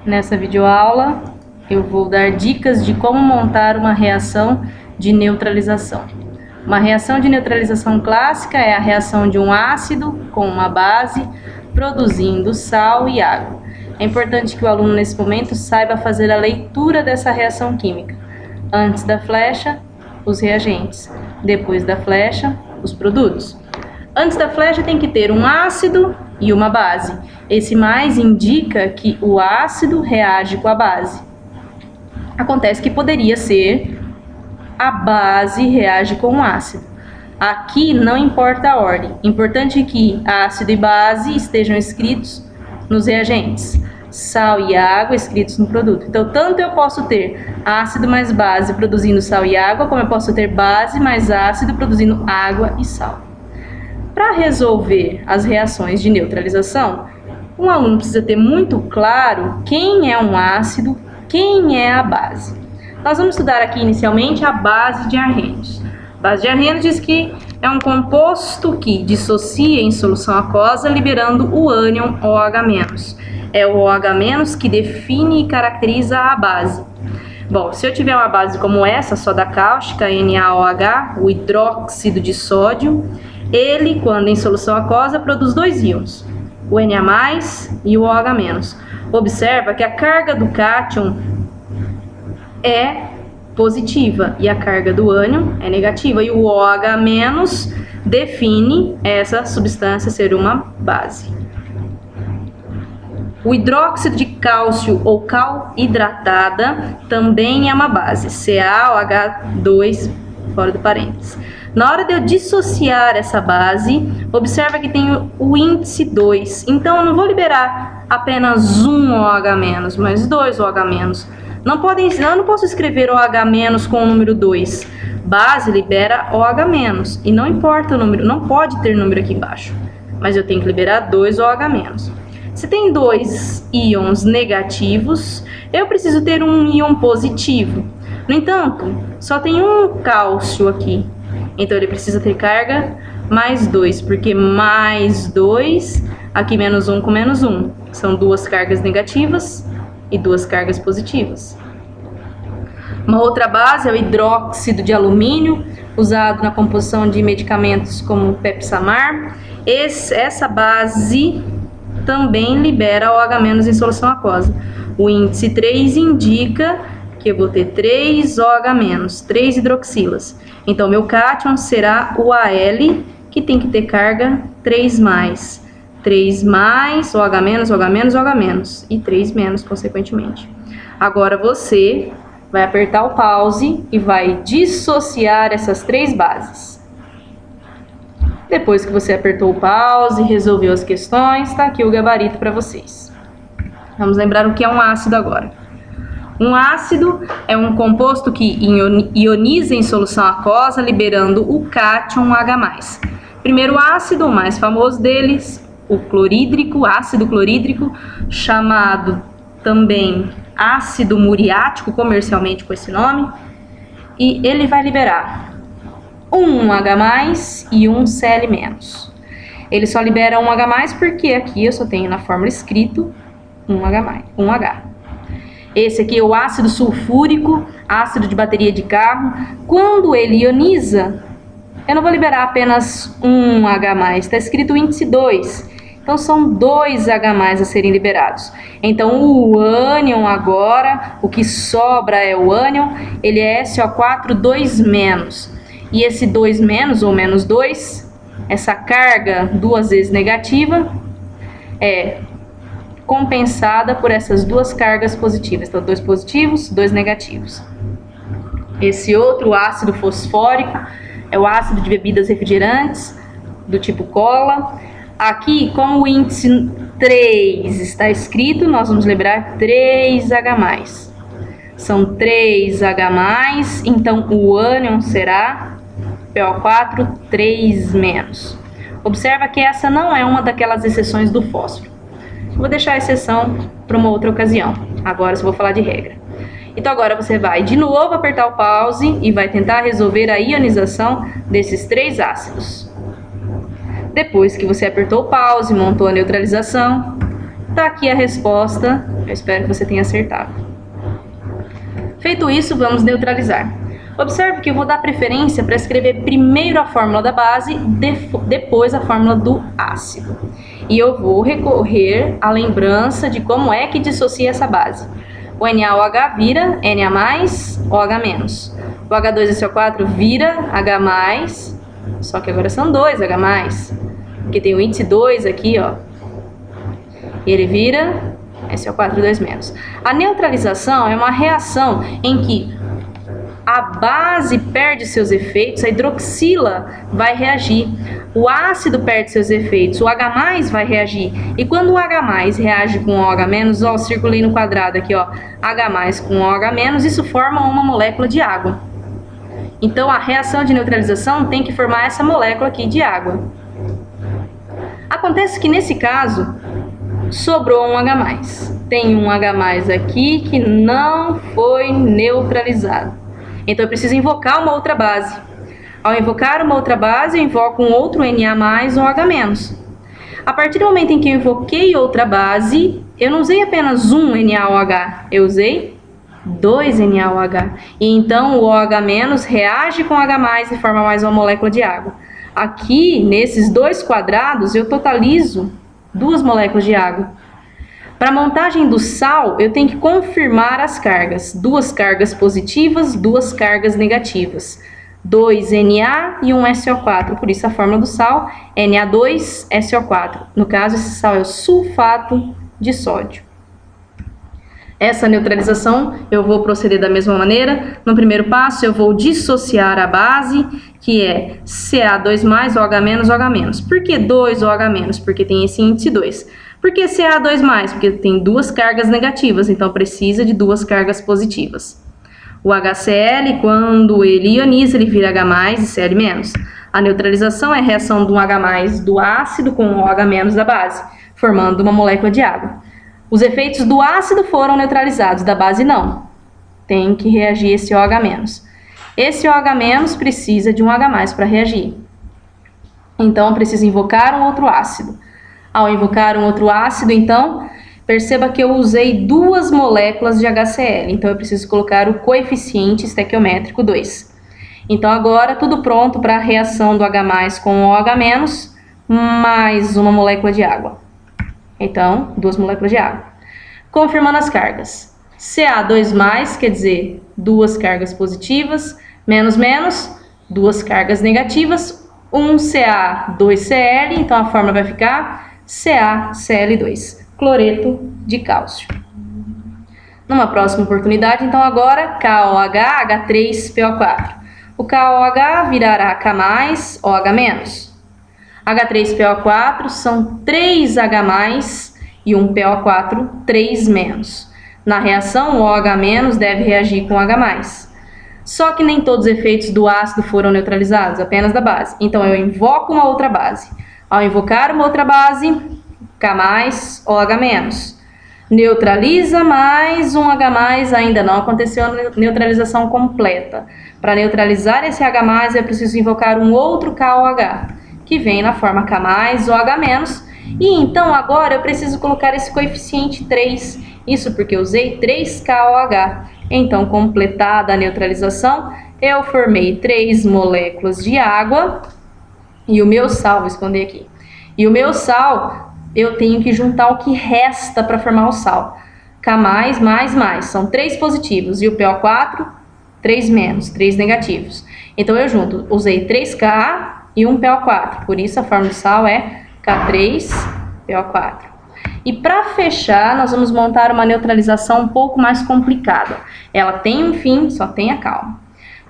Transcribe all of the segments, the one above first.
Nessa videoaula eu vou dar dicas de como montar uma reação de neutralização. Uma reação de neutralização clássica é a reação de um ácido com uma base produzindo sal e água. É importante que o aluno nesse momento saiba fazer a leitura dessa reação química. Antes da flecha, os reagentes. Depois da flecha, os produtos. Antes da flecha tem que ter um ácido e uma base. Esse mais indica que o ácido reage com a base. Acontece que poderia ser a base reage com o ácido. Aqui não importa a ordem. Importante que ácido e base estejam escritos nos reagentes. Sal e água escritos no produto. Então, tanto eu posso ter ácido mais base produzindo sal e água, como eu posso ter base mais ácido produzindo água e sal. Para resolver as reações de neutralização, um aluno precisa ter muito claro quem é um ácido, quem é a base. Nós vamos estudar aqui inicialmente a base de Arrhenius. A base de Arrhenius diz que é um composto que dissocia em solução aquosa, liberando o ânion OH-. É o OH- que define e caracteriza a base. Bom, se eu tiver uma base como essa, soda cáustica, NaOH, o hidróxido de sódio, ele, quando em solução aquosa, produz dois íons, o Na+, e o OH-. Observa que a carga do cátion é positiva e a carga do ânion é negativa, e o OH- define essa substância ser uma base. O hidróxido de cálcio ou cal hidratada também é uma base, CaOH2 fora do parênteses. Na hora de eu dissociar essa base, observa que tem o índice 2. Então, eu não vou liberar apenas um OH-, mas dois OH-. Eu não posso escrever OH- com o número 2. Base libera OH-, e não importa o número, não pode ter número aqui embaixo. Mas eu tenho que liberar dois OH-. Se tem dois íons negativos, eu preciso ter um íon positivo. No entanto, só tem um cálcio aqui. Então, ele precisa ter carga mais 2, porque mais 2, aqui menos 1 com menos 1. São duas cargas negativas e duas cargas positivas. Uma outra base é o hidróxido de alumínio, usado na composição de medicamentos como Pepsamar. Essa base também libera OH- em solução aquosa. O índice 3 indica que eu vou ter 3 OH-, 3 hidroxilas. Então, meu cátion será o Al, que tem que ter carga 3+. 3+, OH-, OH-, OH-, e 3-, consequentemente. Agora, você vai apertar o pause e vai dissociar essas três bases. Depois que você apertou o pause e resolveu as questões, está aqui o gabarito para vocês. Vamos lembrar o que é um ácido agora. Um ácido é um composto que ioniza em solução aquosa, liberando o cátion H+. Primeiro ácido, o mais famoso deles, o clorídrico, ácido clorídrico, chamado também ácido muriático, comercialmente com esse nome, e ele vai liberar um H+ e um Cl-. Ele só libera um H+ porque aqui eu só tenho na fórmula escrito um H. Esse aqui é o ácido sulfúrico, ácido de bateria de carro. Quando ele ioniza, eu não vou liberar apenas um H+, está escrito índice 2. Então, são 2 H+ a serem liberados. Então, o ânion agora, o que sobra é o ânion, ele é SO4 2-. E esse 2- ou menos 2, essa carga duas vezes negativa, é compensada por essas duas cargas positivas. Então, 2 positivos, 2 negativos. Esse outro ácido fosfórico é o ácido de bebidas refrigerantes, do tipo cola. Aqui, como o índice 3 está escrito, nós vamos lembrar 3H+. São 3H+, então o ânion será PO4 3-. Observa que essa não é uma daquelas exceções do fósforo. Vou deixar a exceção para uma outra ocasião. Agora eu vou falar de regra. Então agora você vai de novo apertar o pause e vai tentar resolver a ionização desses três ácidos. Depois que você apertou o pause, montou a neutralização, Tá aqui a resposta, eu espero que você tenha acertado. Feito isso, vamos neutralizar. Observe que eu vou dar preferência para escrever primeiro a fórmula da base, depois a fórmula do ácido. E eu vou recorrer à lembrança de como é que dissocia essa base. O NaOH vira NA+OH-. O H2SO4 vira H+, só que agora são dois H+, porque tem o índice 2 aqui, ó. E ele vira SO4 2-. A neutralização é uma reação em que a base perde seus efeitos, a hidroxila vai reagir, o ácido perde seus efeitos, o H+ vai reagir. E quando o H+ reage com o OH-, ó, circulei no quadrado aqui, ó, H+ com OH-, isso forma uma molécula de água. Então a reação de neutralização tem que formar essa molécula aqui de água. Acontece que nesse caso sobrou um H+. Tem um H+ aqui que não foi neutralizado. Então eu preciso invocar uma outra base. Ao invocar uma outra base, eu invoco um outro Na+ ou H-. A partir do momento em que eu invoquei outra base, eu não usei apenas um NaOH, eu usei 2 NaOH. E então o OH- reage com H+ e forma mais uma molécula de água. Aqui, nesses dois quadrados, eu totalizo 2 moléculas de água. Para a montagem do sal, eu tenho que confirmar as cargas. 2 cargas positivas, 2 cargas negativas. 2 Na e 1 SO4. Por isso a fórmula do sal é Na2SO4. No caso, esse sal é o sulfato de sódio. Essa neutralização eu vou proceder da mesma maneira. No primeiro passo, eu vou dissociar a base, que é Ca2+, OH-, OH-. Por que 2 OH-? Porque tem esse índice 2. Por que Ca2+? Porque tem 2 cargas negativas, então precisa de 2 cargas positivas. O HCl, quando ele ioniza, ele vira H+ e Cl-. A neutralização é a reação do H+ do ácido com o OH- da base, formando uma molécula de água. Os efeitos do ácido foram neutralizados, da base não. Tem que reagir esse OH-. Esse OH- precisa de um H+ para reagir. Então, preciso invocar um outro ácido. Ao invocar um outro ácido, então, perceba que eu usei 2 moléculas de HCl. Então, eu preciso colocar o coeficiente estequiométrico 2. Então, agora, tudo pronto para a reação do H+ com o OH- mais uma molécula de água. Então, 2 moléculas de água. Confirmando as cargas. Ca2+, quer dizer, 2 cargas positivas, menos, 2 cargas negativas, 1 Ca, 2 Cl, então a fórmula vai ficar CaCl2, cloreto de cálcio. Numa próxima oportunidade, então agora, KOH, H3PO4. O KOH virará K+, OH-. H3PO4 são 3 H+, e um PO4, 3-. Na reação, o OH- deve reagir com H+. Só que nem todos os efeitos do ácido foram neutralizados, apenas da base. Então, eu invoco uma outra base. Ao invocar uma outra base, K+, OH-. Neutraliza mais um H+, ainda não aconteceu a neutralização completa. Para neutralizar esse H+, eu preciso invocar um outro KOH, que vem na forma K+, OH-. E então agora eu preciso colocar esse coeficiente 3, isso porque eu usei 3KOH. Então, completada a neutralização, eu formei 3 moléculas de água e o meu sal, vou esconder aqui. E o meu sal, eu tenho que juntar o que resta para formar o sal. K+, são 3 positivos e o PO4, 3-, 3 negativos. Então, eu junto, usei 3Ka e um PO4, por isso a fórmula do sal é K3PO4. E para fechar, nós vamos montar uma neutralização um pouco mais complicada. Ela tem um fim, só tenha calma.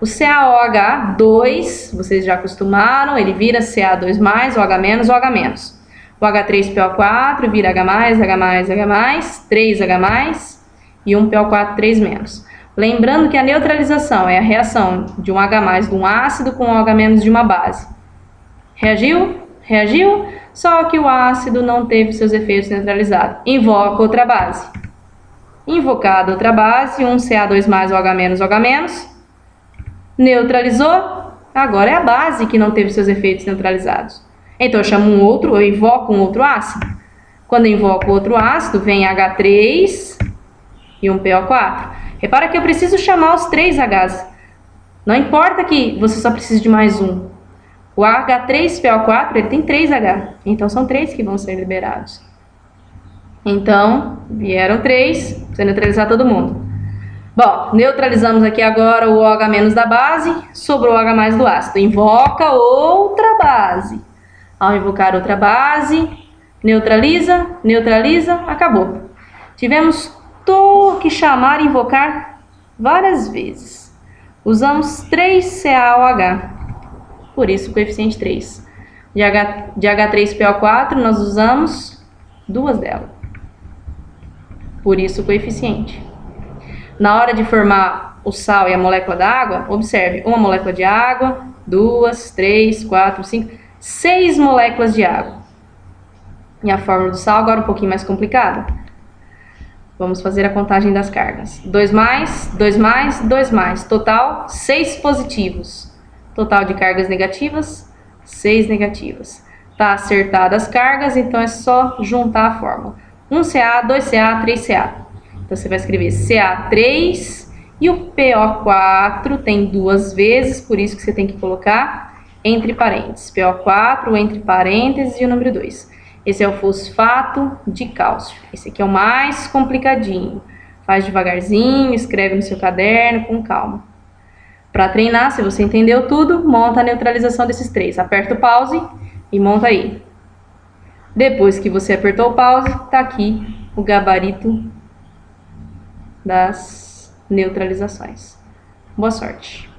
O CaOH2, vocês já acostumaram, ele vira Ca2+, OH-, OH-. O H3PO4 vira H+, H+, 3H+, e um PO4, 3-. Lembrando que a neutralização é a reação de um H+ de um ácido com um OH- de uma base. Reagiu? Reagiu? Só que o ácido não teve seus efeitos neutralizados. Invoca outra base. Invocada outra base, um Ca2+, OH-, OH-. Neutralizou? Agora é a base que não teve seus efeitos neutralizados. Então eu chamo um outro, eu invoco um outro ácido. Quando eu invoco outro ácido, vem H3 e um PO4. Repara que eu preciso chamar os 3 Hs. Não importa que você só precise de mais um. O H3PO4 ele tem 3 H, então são 3 que vão ser liberados. Então, vieram 3, para neutralizar todo mundo. Bom, neutralizamos aqui agora o OH- da base, sobrou o H+ do ácido. Invoca outra base. Ao invocar outra base, neutraliza, neutraliza, acabou. Tivemos que chamar e invocar várias vezes. Usamos 3 CaOH, por isso o coeficiente 3. De H3PO4 nós usamos 2 delas, por isso o coeficiente. Na hora de formar o sal e a molécula da água, observe, uma molécula de água, 2, 3, 4, 5, 6 moléculas de água. E a fórmula do sal agora um pouquinho mais complicada. Vamos fazer a contagem das cargas. 2 mais, 2 mais, 2 mais. Total, 6 positivos. Total de cargas negativas, 6 negativas. Tá acertadas as cargas, então é só juntar a fórmula. 1 Ca, 2 Ca, 3 Ca. Então você vai escrever Ca3 e o PO4 tem 2 vezes, por isso que você tem que colocar entre parênteses. PO4 entre parênteses e o número 2. Esse é o fosfato de cálcio. Esse aqui é o mais complicadinho. Faz devagarzinho, escreve no seu caderno com calma. Para treinar, se você entendeu tudo, monta a neutralização desses 3. Aperta o pause e monta aí. Depois que você apertou o pause, tá aqui o gabarito das neutralizações. Boa sorte!